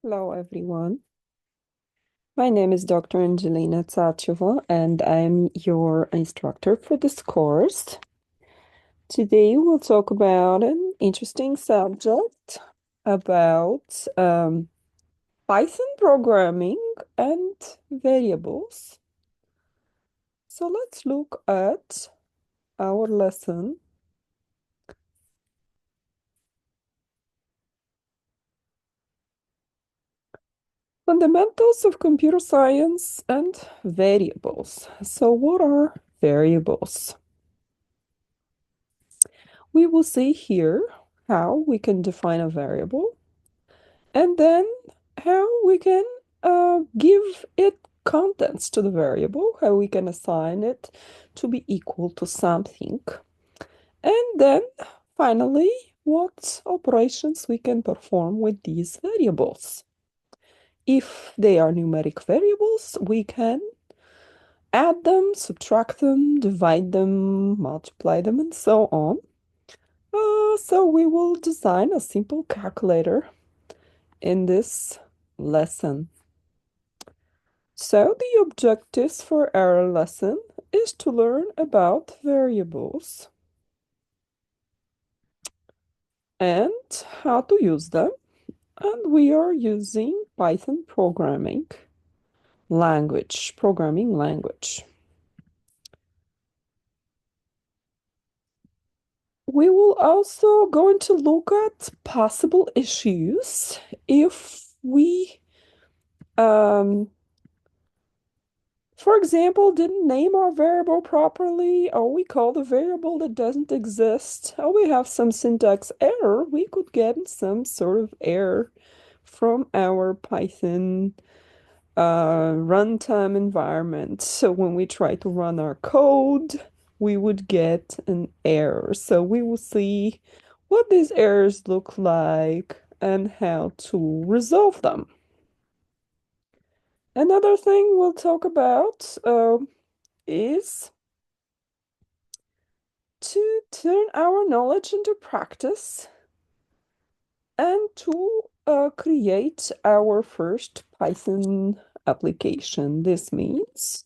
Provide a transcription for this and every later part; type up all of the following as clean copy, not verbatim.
Hello, everyone. My name is Dr. Angelina Tsacheva, and I'm your instructor for this course. Today, we'll talk about an interesting subject about Python programming and variables. So let's look at our lesson. Fundamentals of computer science and variables. So what are variables? We will see here how we can define a variable and then how we can give it contents to the variable, how we can assign it to be equal to something. And then finally, what operations we can perform with these variables. If they are numeric variables, we can add them, subtract them, divide them, multiply them, and so on. So we will design a simple calculator in this lesson. So the objectives for our lesson is to learn about variables and how to use them. And we are using Python programming language. We will also going to look at possible issues if we for example, didn't name our variable properly, or we called a variable that doesn't exist, or we have some syntax error, we could get some sort of error from our Python runtime environment. So when we try to run our code, we would get an error. So we will see what these errors look like and how to resolve them. Another thing we'll talk about is to turn our knowledge into practice and to create our first Python application. This means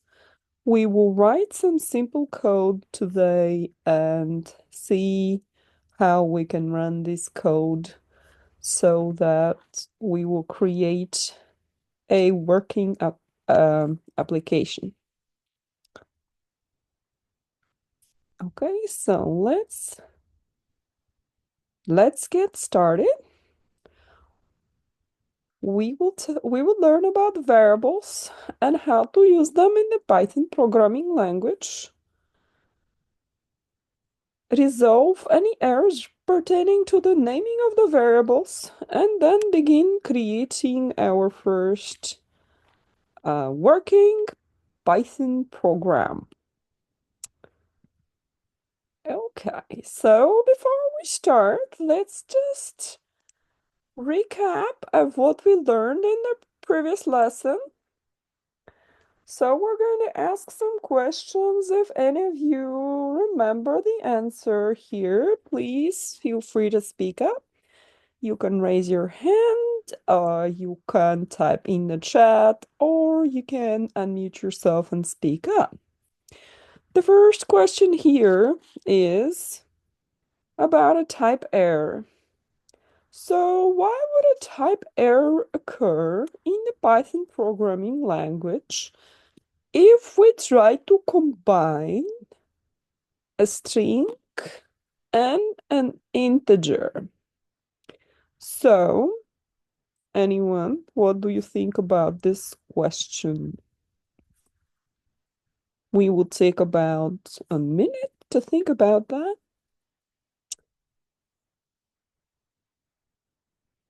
we will write some simple code today and see how we can run this code so that we will create a working application. Okay, so let's get started. We will learn about variables and how to use them in the Python programming language, resolve any errors pertaining to the naming of the variables, and then begin creating our first working Python program. Okay, so before we start, let's just recap of what we learned in the previous lesson. So we're going to ask some questions. If any of you remember the answer here, please feel free to speak up. You can raise your hand, you can type in the chat, or you can unmute yourself and speak up. The first question here is about a type error. So why would a type error occur in the Python programming language if we try to combine a string and an integer? So, anyone, what do you think about this question? We will take about a minute to think about that.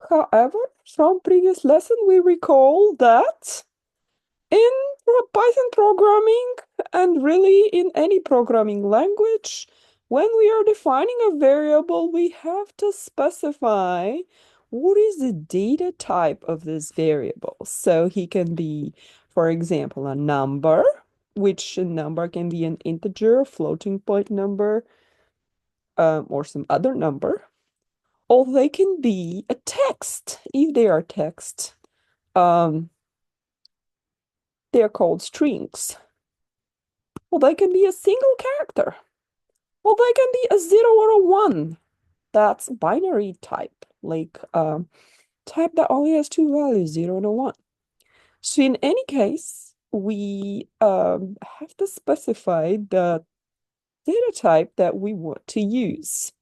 However, from previous lesson, we recall that in Python programming and really in any programming language, when we are defining a variable, we have to specify what is the data type of this variable. So he can be, for example, a number, which a number can be an integer, floating point number, or some other number, or they can be a text if they are text. um, they're called strings. Well, they can be a single character. Well, they can be a 0 or a 1. That's binary type, like type that only has two values, 0 and a 1. So in any case, we have to specify the data type that we want to use.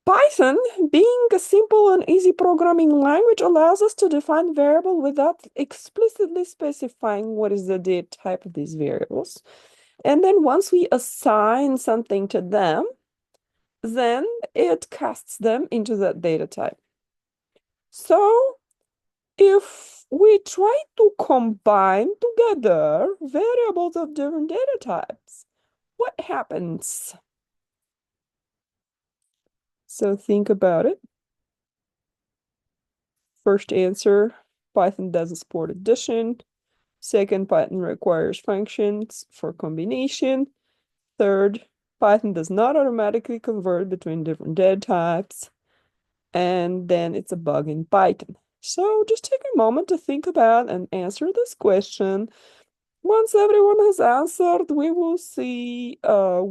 Python, being a simple and easy programming language, allows us to define variable without explicitly specifying what is the data type of these variables. And then once we assign something to them, then it casts them into that data type. So if we try to combine together variables of different data types, what happens? So think about it. First answer, Python doesn't support addition. Second, Python requires functions for combination. Third, Python does not automatically convert between different data types. And then it's a bug in Python. So just take a moment to think about and answer this question. Once everyone has answered, we will see how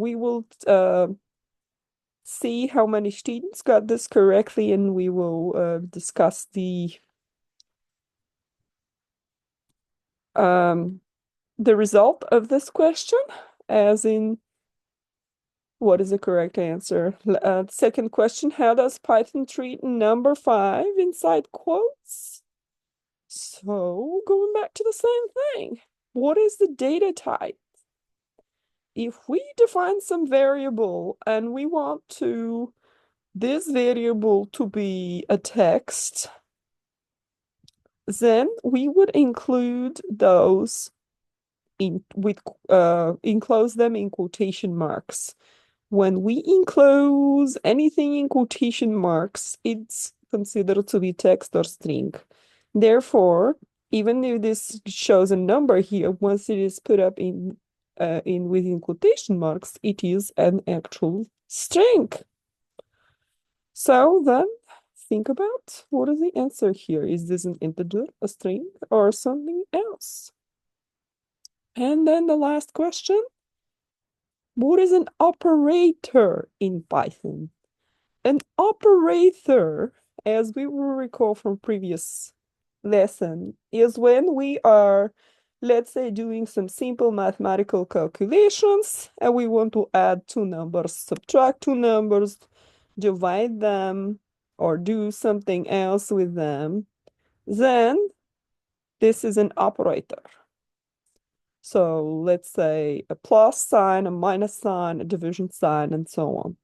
many students got this correctly, and we will discuss um, the result of this question, as in what is the correct answer. Second question, how does Python treat number 5 inside quotes? So going back to the same thing, what is the data type? If we define some variable and we want this variable to be a text, then we would include those enclose them in quotation marks. When we enclose anything in quotation marks, it's considered to be text or string. Therefore, even if this shows a number here, once it is put up in within quotation marks, it is an actual string. So then think about what is the answer here? Is this an integer, a string, or something else? And then the last question, what is an operator in Python? An operator, as we will recall from previous lesson, is when we are, let's say, doing some simple mathematical calculations and we want to add two numbers, subtract two numbers, divide them, or do something else with them, then this is an operator. So let's say a plus sign, a minus sign, a division sign, and so on.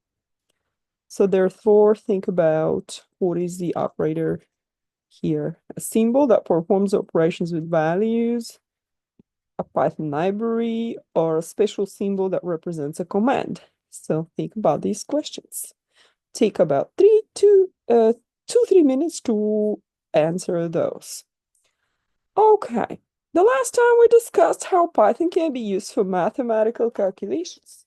So therefore, think about what is the operator here. A symbol that performs operations with values, a Python library, or a special symbol that represents a command. So think about these questions. Take about 3 minutes to answer those. Okay, the last time we discussed how Python can be used for mathematical calculations.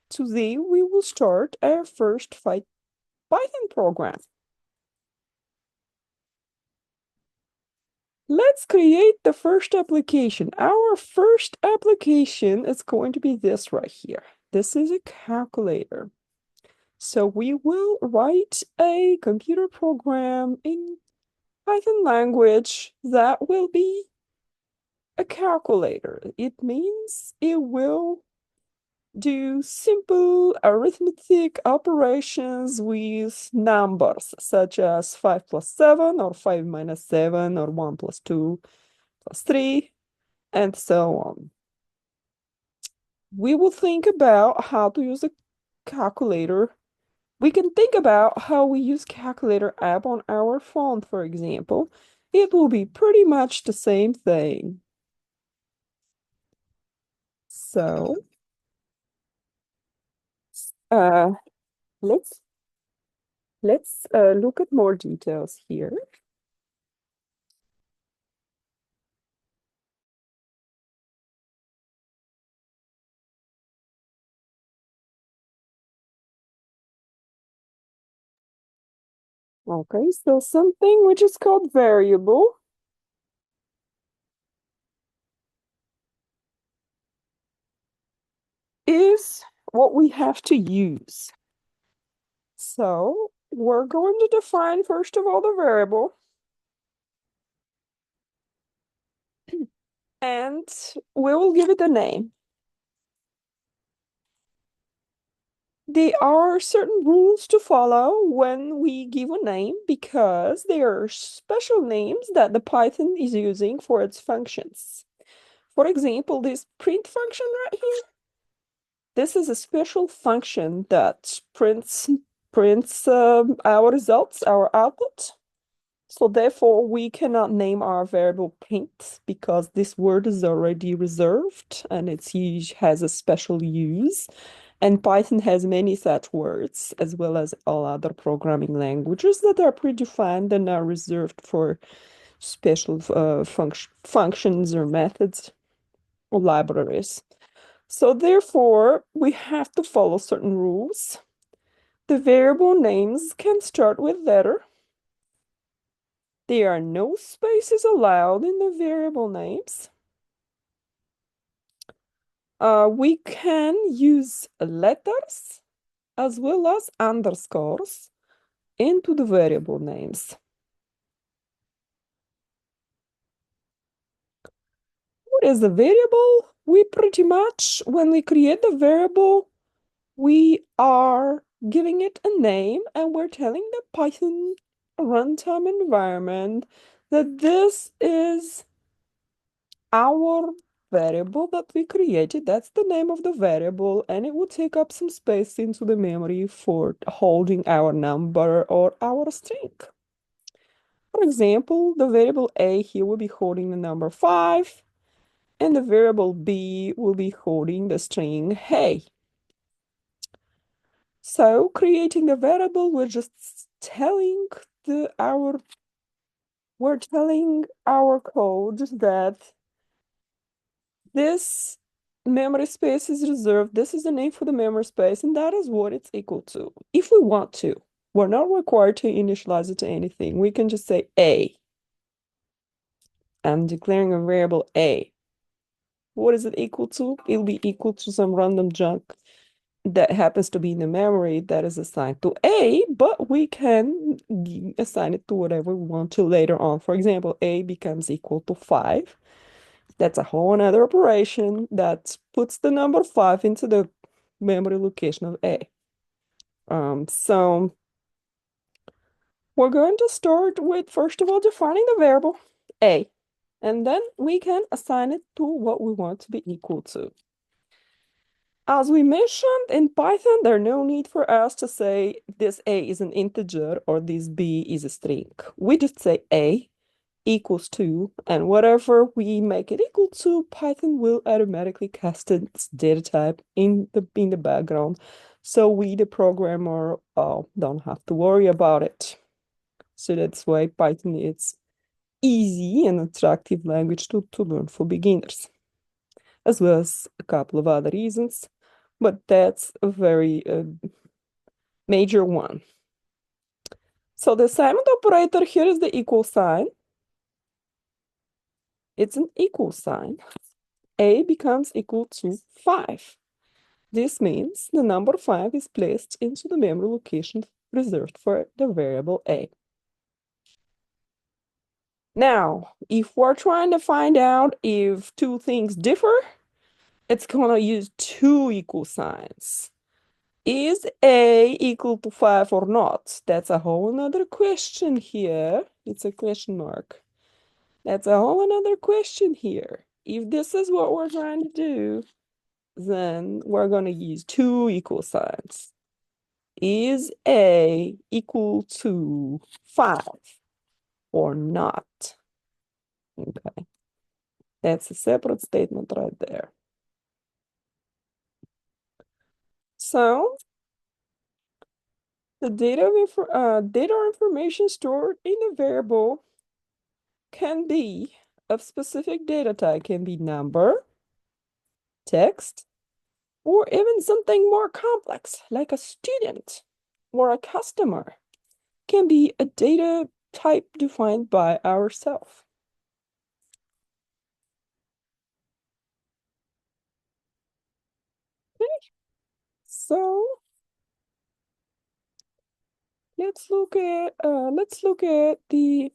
Today we will start our first Python program. Let's create the first application. Our first application is going to be this right here. This is a calculator. So we will write a computer program in Python language that will be a calculator. It means it will do simple arithmetic operations with numbers, such as 5 plus 7, or 5 minus 7, or 1 plus 2 plus 3, and so on. We will think about how to use a calculator. We can think about how we use calculator app on our phone, for example. It will be pretty much the same thing. So, uh, let's look at more details here. Okay, so something which is called variable is what we have to use. So we're going to define, first of all, the variable, and we will give it a name. There are certain rules to follow when we give a name because there are special names that the Python is using for its functions. For example, this print function right here, this is a special function that prints our results, our output. So therefore, we cannot name our variable print because this word is already reserved and its use has a special use. And Python has many such words, as well as all other programming languages that are predefined and are reserved for special functions or methods or libraries. So therefore, we have to follow certain rules. The variable names can start with letter. There are no spaces allowed in the variable names. We can use letters as well as underscores into the variable names. What is a variable? We pretty much, when we create the variable, we are giving it a name and we're telling the Python runtime environment that this is our variable that we created. That's the name of the variable, and it would take up some space into the memory for holding our number or our string. For example, the variable a here will be holding the number 5, and the variable b will be holding the string hey. So creating the variable, we're telling our code that this memory space is reserved. This is the name for the memory space, and that is what it's equal to. If we want to, we're not required to initialize it to anything. We can just say a. I'm declaring a variable a. What is it equal to? It'll be equal to some random junk that happens to be in the memory that is assigned to a, but we can assign it to whatever we want to later on. For example, a becomes equal to 5. That's a whole another operation that puts the number 5 into the memory location of a. So we're going to start with, first of all, defining the variable a, and then we can assign it to what we want to be equal to. As we mentioned in Python, there's no need for us to say this a is an integer or this b is a string. We just say a equals to, and whatever we make it equal to, Python will automatically cast its data type in the background. So we, the programmer, don't have to worry about it. So that's why Python is easy and attractive language to learn for beginners, as well as a couple of other reasons. But that's a very major one. So the assignment operator here is the equal sign. It's an equal sign. A becomes equal to 5. This means the number 5 is placed into the memory location reserved for the variable a. Now, if we're trying to find out if two things differ, it's going to use two equal signs. Is a equal to 5 or not? That's a whole another question here. It's a question mark. That's a whole another question here. If this is what we're trying to do, then we're going to use two equal signs. Is a equal to 5 or not? Okay, that's a separate statement right there. So the data or information stored in a variable can be of specific data type, can be number, text, or even something more complex like a student or a customer. can be a data type defined by ourselves. Okay, so let's look at the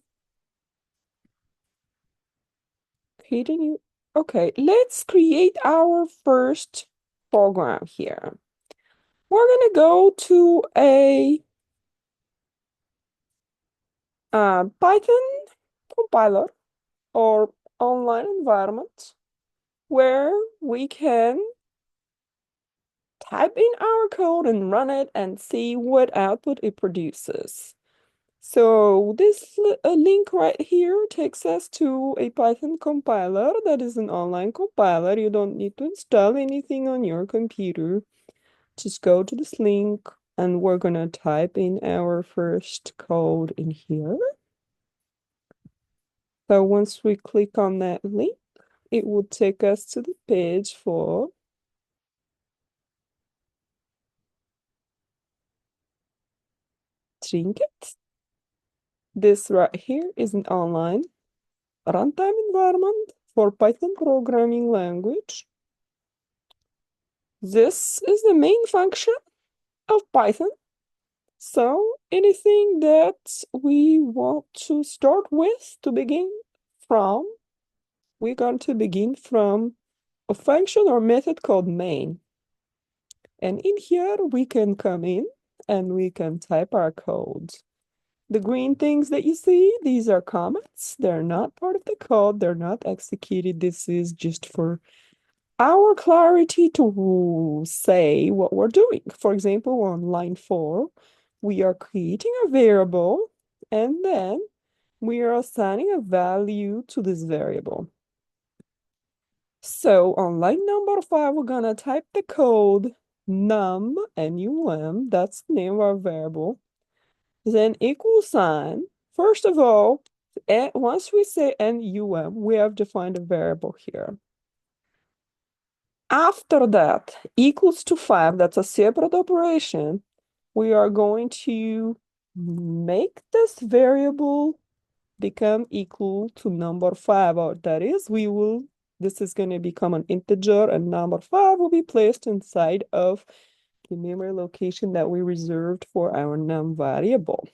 hidden. Okay, let's create our first program here. We're gonna go to a Python compiler or online environment where we can type in our code and run it and see what output it produces. So this link right here takes us to a Python compiler that is an online compiler. You don't need to install anything on your computer. Just go to this link and we're gonna type in our first code in here. So once we click on that link, it will take us to the page for Trinket. This right here is an online runtime environment for Python programming language. This is the main function of Python. So anything that we want to start with to begin from, we're going to begin from a function or method called main. And in here, we can come in and we can type our code. The green things that you see, these are comments. They're not part of the code. They're not executed. This is just for our clarity to say what we're doing. For example, on line 4, we are creating a variable and then we are assigning a value to this variable. So on line number 5, we're gonna type the code num, N-U-M, that's the name of our variable, then equal sign. First of all, once we say N-U-M, we have defined a variable here. After that, equals to 5, that's a separate operation. We are going to make this variable become equal to number 5, or that is, this is going to become an integer, and number 5 will be placed inside of the memory location that we reserved for our num variable.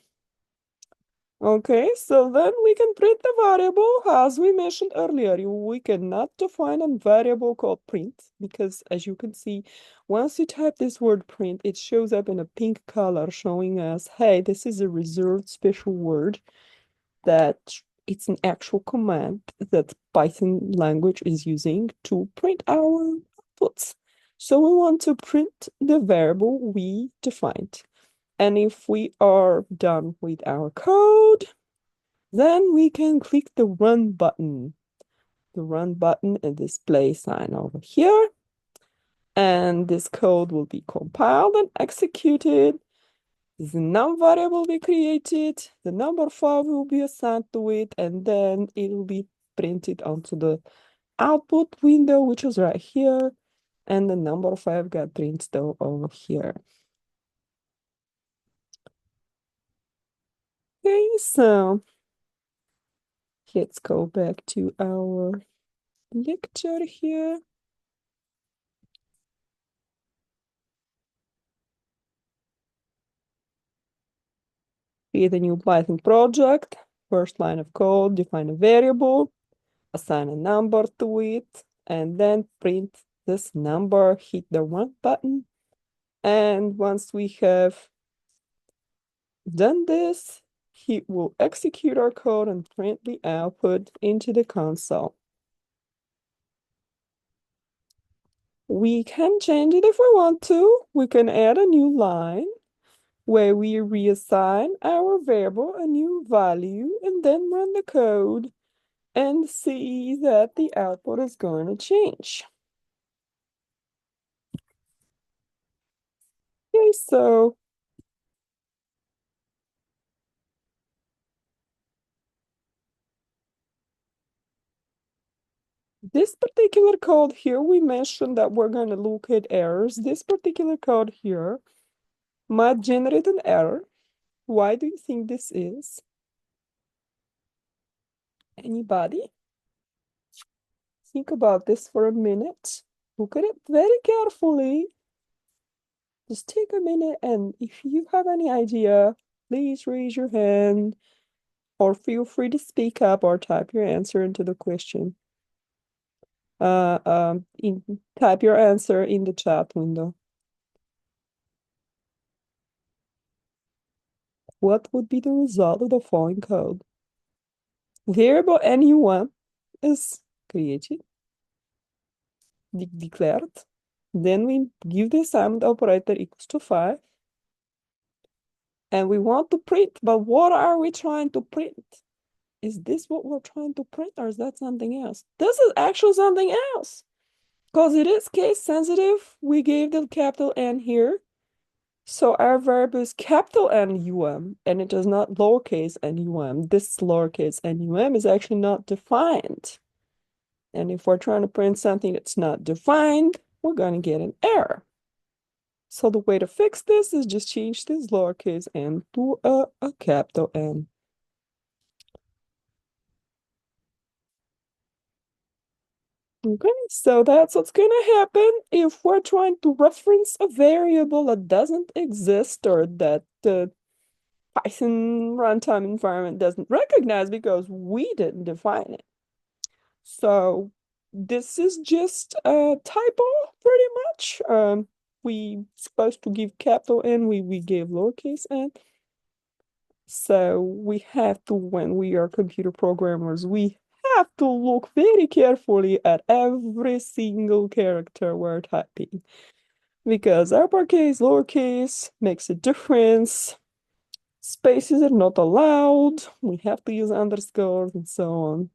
Okay, so then we can print the variable. As we mentioned earlier, we cannot define a variable called print because, as you can see, once you type this word print, it shows up in a pink color showing us, hey, this is a reserved special word that it's an actual command that Python language is using to print our outputs. So we want to print the variable we defined. And if we are done with our code, then we can click the run button. The run button and display sign over here. And this code will be compiled and executed. The num variable will be created. The number 5 will be assigned to it. And then it will be printed onto the output window, which is right here. And the number 5 got printed over here. Okay, so let's go back to our lecture here. Create a new Python project. First line of code, define a variable, assign a number to it, and then print this number, hit the run button. And once we have done this, it will execute our code and print the output into the console. We can change it if we want to. We can add a new line where we reassign our variable a new value and then run the code and see that the output is going to change. Okay, so this particular code here, we mentioned that we're going to look at errors. This particular code here might generate an error Why do you think this is? Anybody? Think about this for a minute. Look at it very carefully. Just take a minute, and if you have any idea, please raise your hand or feel free to speak up or type your answer into the question. Type your answer in the chat window. What would be the result of the following code? Variable NU1 is created, declared. Then we give the assignment operator equals to 5. And we want to print, but what are we trying to print? Is this what we're trying to print, or is that something else? This is actually something else. Because it is case sensitive, we gave the capital N here. So our variable is capital N-U-M, and it is not lowercase n-U-M. This lowercase n-U-M is actually not defined. And if we're trying to print something that's not defined, we're going to get an error. So the way to fix this is just change this lowercase n to a capital N. Okay, so that's what's going to happen if we're trying to reference a variable that doesn't exist or that the Python runtime environment doesn't recognize because we didn't define it. So this is just a typo, pretty much. We supposed to give capital N, we gave lowercase n. So we have to, when we are computer programmers, we have to look very carefully at every single character we're typing. Because uppercase, lowercase makes a difference. Spaces are not allowed. We have to use underscores and so on.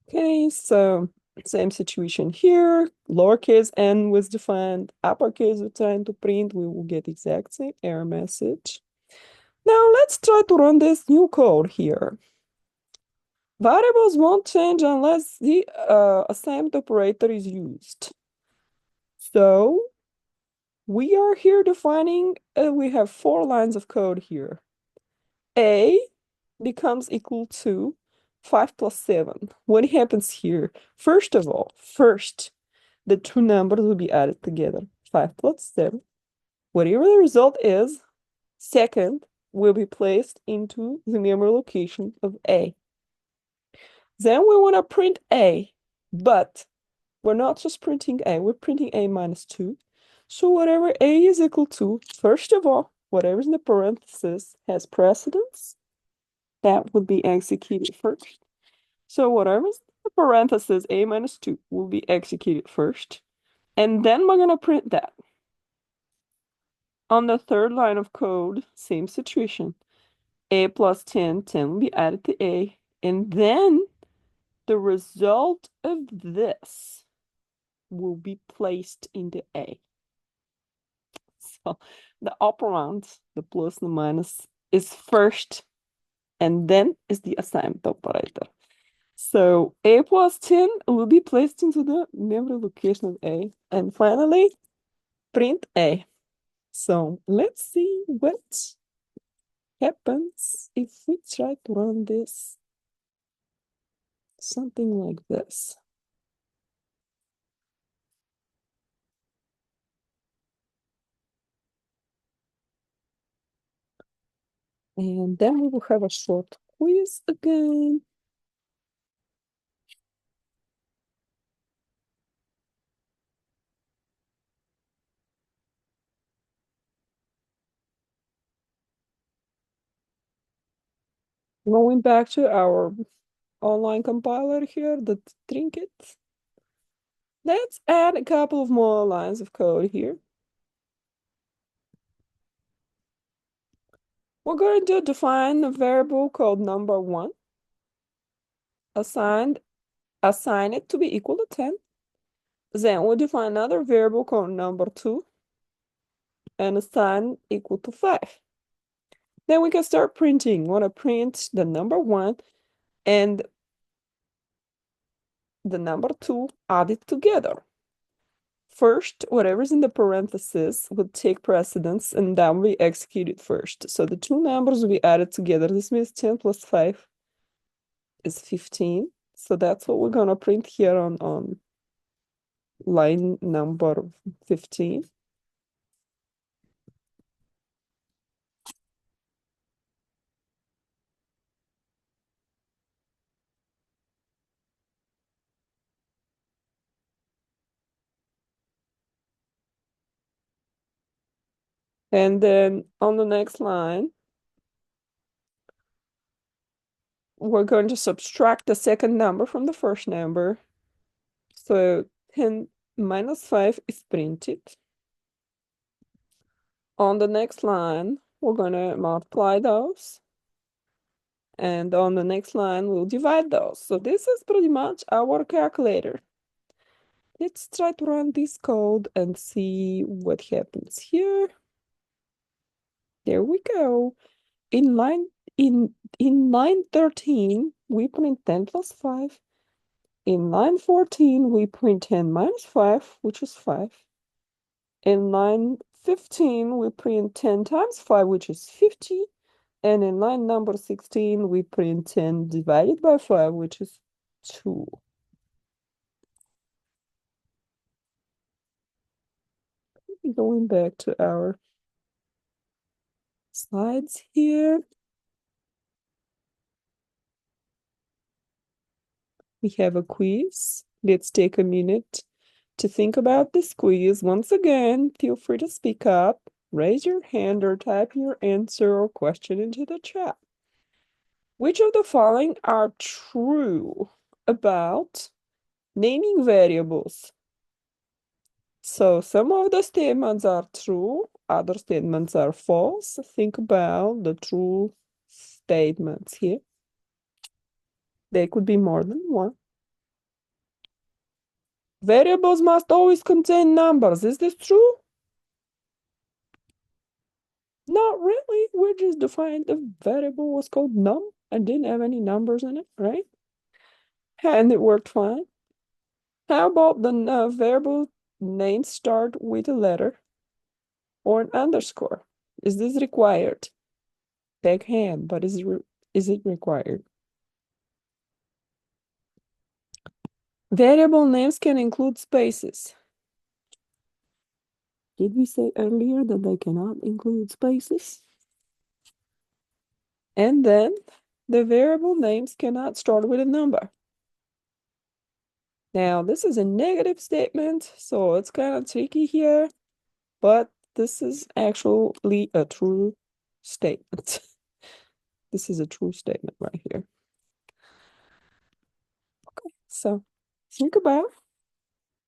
Okay, so same situation here. Lowercase n was defined. Uppercase we're trying to print. We will get exact same error message. Now let's try to run this new code here. Variables won't change unless the assignment operator is used. So we are here defining, we have 4 lines of code here. A becomes equal to 5 plus 7. What happens here? First of all, the two numbers will be added together. 5 plus 7. Whatever the result is, second will be placed into the memory location of A. Then we want to print A, but we're not just printing A, we're printing A minus 2. So whatever A is equal to, first of all, whatever's in the parentheses has precedence. That would be executed first. So whatever's in the parentheses, A minus 2, will be executed first. And then we're going to print that. On the third line of code, same situation. A plus 10, 10 will be added to A. And then the result of this will be placed into A. So the operand, the plus and the minus, is first, and then is the assignment operator. So A plus 10 will be placed into the memory location of A. And finally, print A. So let's see what happens if we try to run this. Something like this. And then we will have a short quiz again. Going back to our online compiler here, the trinket. Let's add a couple of more lines of code here. We're going to define a variable called number1. Assign it to be equal to 10. Then we'll define another variable called number2 and assign equal to 5. Then we can start printing. We want to print the number1 and the number2 added together. first, whatever's in the parentheses would take precedence and then we execute it first. So the two numbers we added together, this means 10 plus 5 is 15. So that's what we're gonna print here on line number 15. And then on the next line, we're going to subtract the second number from the first number. So 10 minus 5 is printed. On the next line, we're going to multiply those. And on the next line, we'll divide those. So this is pretty much our calculator. Let's try to run this code and see what happens here. There we go. In line 13, we print 10 plus 5. In line 14, we print 10 minus 5, which is 5. In line 15, we print 10 times 5, which is 50. And in line number 16, we print 10 divided by 5, which is 2. Going back to our slides here. We have a quiz. Let's take a minute to think about this quiz. Once again, feel free to speak up, raise your hand, or type your answer or question into the chat. Which of the following are true about naming variables? So some of the statements are true, other statements are false. Think about the true statements here. They could be more than one. Variables must always contain numbers. Is this true? Not really. We just defined the variable was called num and didn't have any numbers in it, right? And it worked fine. How about the variable name start with a letter or an underscore? Is this required? Backhand, but is it required? Variable names can include spaces. Did we say earlier that they cannot include spaces? And then the variable names cannot start with a number. Now, this is a negative statement, so it's kind of tricky here, but this is actually a true statement. This is a true statement right here. Okay, so think about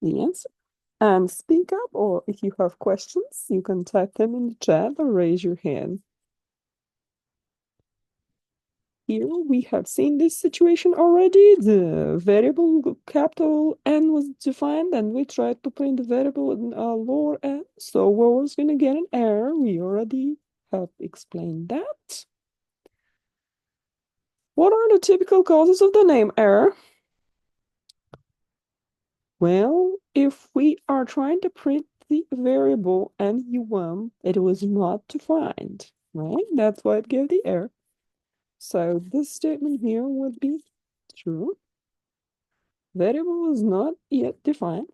the answer and speak up, or if you have questions, you can type them in the chat or raise your hand. Here we have seen this situation already. The variable capital N was defined and we tried to print the variable in lower n. So we're always going to get an error. We already have explained that. What are the typical causes of the name error? Well, if we are trying to print the variable NUM, it was not defined, right? That's why it gave the error. So this statement here would be true. Variable is not yet defined.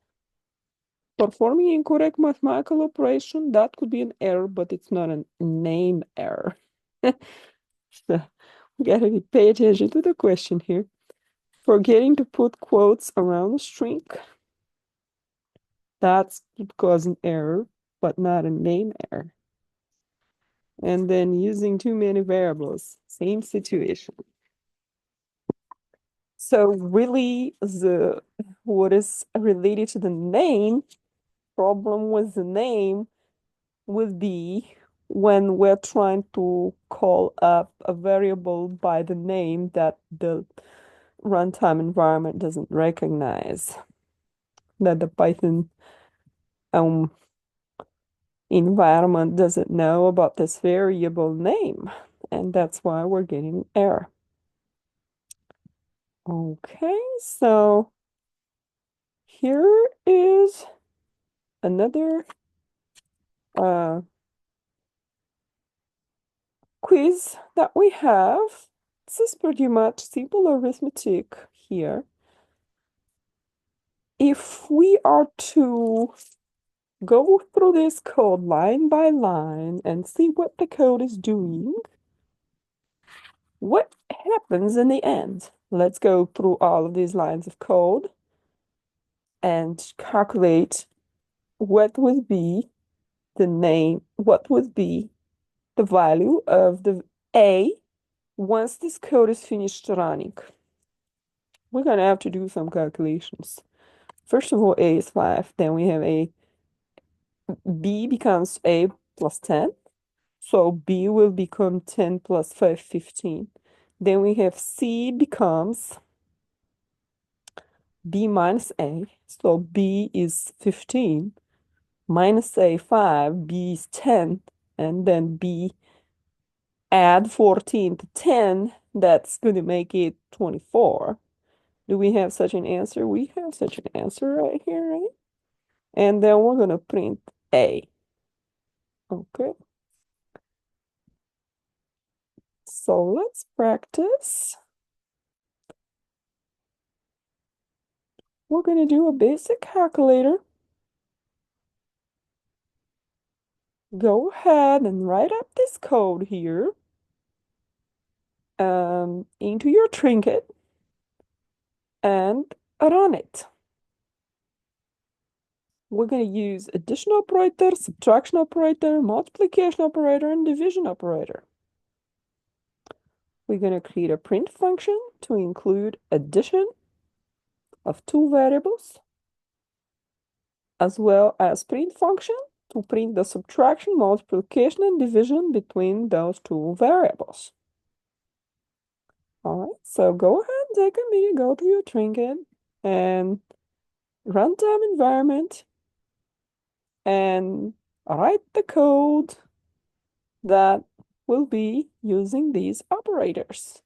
Performing incorrect mathematical operation, that could be an error, but it's not a name error. So we gotta pay attention to the question here. Forgetting to put quotes around a string, that's could cause an error, but not a name error. And then using too many variables, same situation. So really, what is related to the name, problem with the name would be when we're trying to call up a variable by the name that the runtime environment doesn't recognize, that the Python environment doesn't know about this variable name, and that's why we're getting error. Okay, so here is another quiz that we have. This is pretty much simple arithmetic here. If we are to go through this code line by line and see what the code is doing, what happens in the end? Let's go through all of these lines of code and calculate what would be what would be the value of the A once this code is finished running. We're gonna have to do some calculations. First of all, A is 5, then we have B becomes A plus 10. So B will become 10 plus 5, 15. Then we have C becomes B minus A. So B is 15 minus A 5, B is 10. And then B add 14 to 10. That's going to make it 24. Do we have such an answer? We have such an answer right here, right? And then we're going to print A. Okay. So let's practice. We're going to do a basic calculator. Go ahead and write up this code here into your trinket and run it. We're going to use addition operator, subtraction operator, multiplication operator, and division operator. We're going to create a print function to include addition of two variables, as well as print function to print the subtraction, multiplication, and division between those two variables. All right, so go ahead, take a minute, go to your trinket and runtime environment and write the code that will be using these operators.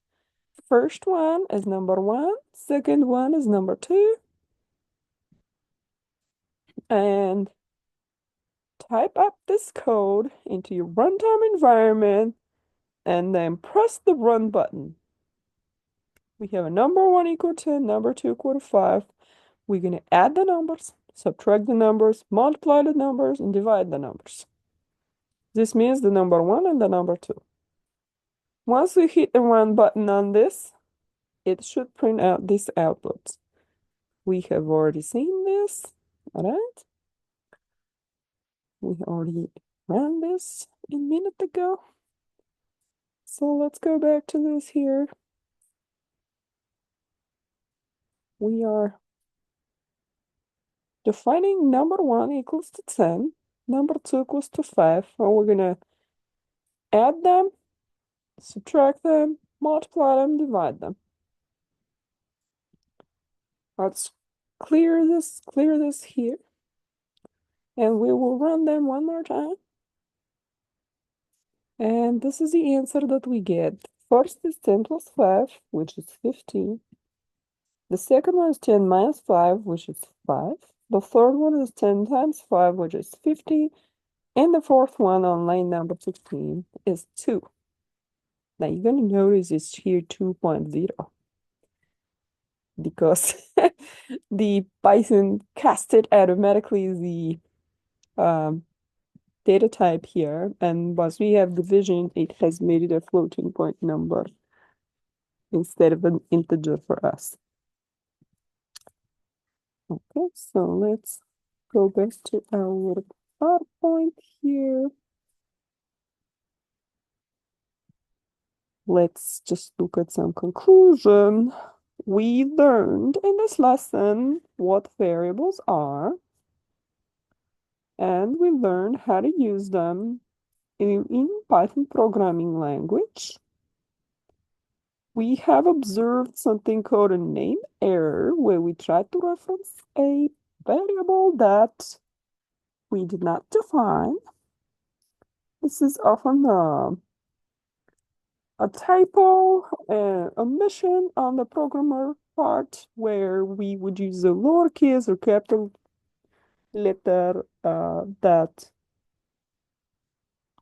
First one is number 1, second one is number 2, and type up this code into your runtime environment and then press the run button. We have a number 1 equal to 10, number 2 equal to 5. We're going to add the numbers, subtract the numbers, multiply the numbers, and divide the numbers. This means the number 1 and the number 2. Once we hit the run button on this, it should print out this output. We have already seen this, all right? We already ran this a minute ago. So let's go back to this here. We are defining number 1 equals to 10, number 2 equals to 5, and we're gonna add them, subtract them, multiply them, divide them. Let's clear this here, and we will run them one more time. And this is the answer that we get. First is 10 plus 5, which is 15. The second one is 10 minus 5, which is 5. The third one is 10 times 5, which is 50. And the fourth one on line number 15 is 2. Now you're going to notice it's here 2.0 because the Python casted automatically the data type here, and once we have division, it has made it a floating point number instead of an integer for us. Okay, so let's go back to our PowerPoint here. Let's just look at some conclusion. We learned in this lesson what variables are, and we learned how to use them in Python programming language. We have observed something called a name error, where we try to reference a variable that we did not define. This is often a typo, an omission on the programmer part, where we would use a lowercase or capital letter that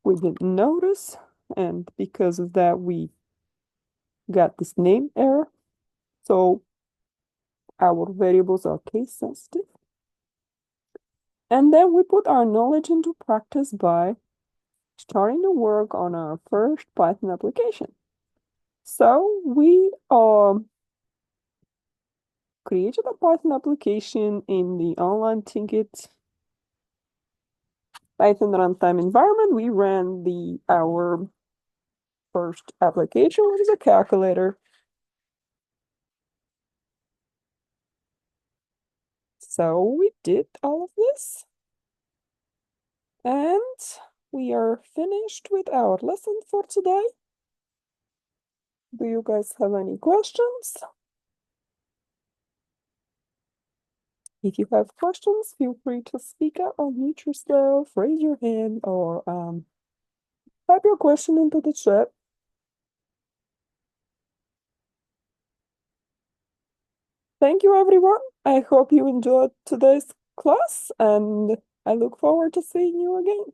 we didn't notice, and because of that, we got this name error. So our variables are case sensitive. And then we put our knowledge into practice by starting to work on our first Python application. So we created a Python application in the online ticket Python runtime environment. We ran our first application, which is a calculator. So we did all of this, and we are finished with our lesson for today. Do you guys have any questions? If you have questions, feel free to speak up, unmute yourself, raise your hand, or type your question into the chat. Thank you, everyone. I hope you enjoyed today's class, and I look forward to seeing you again.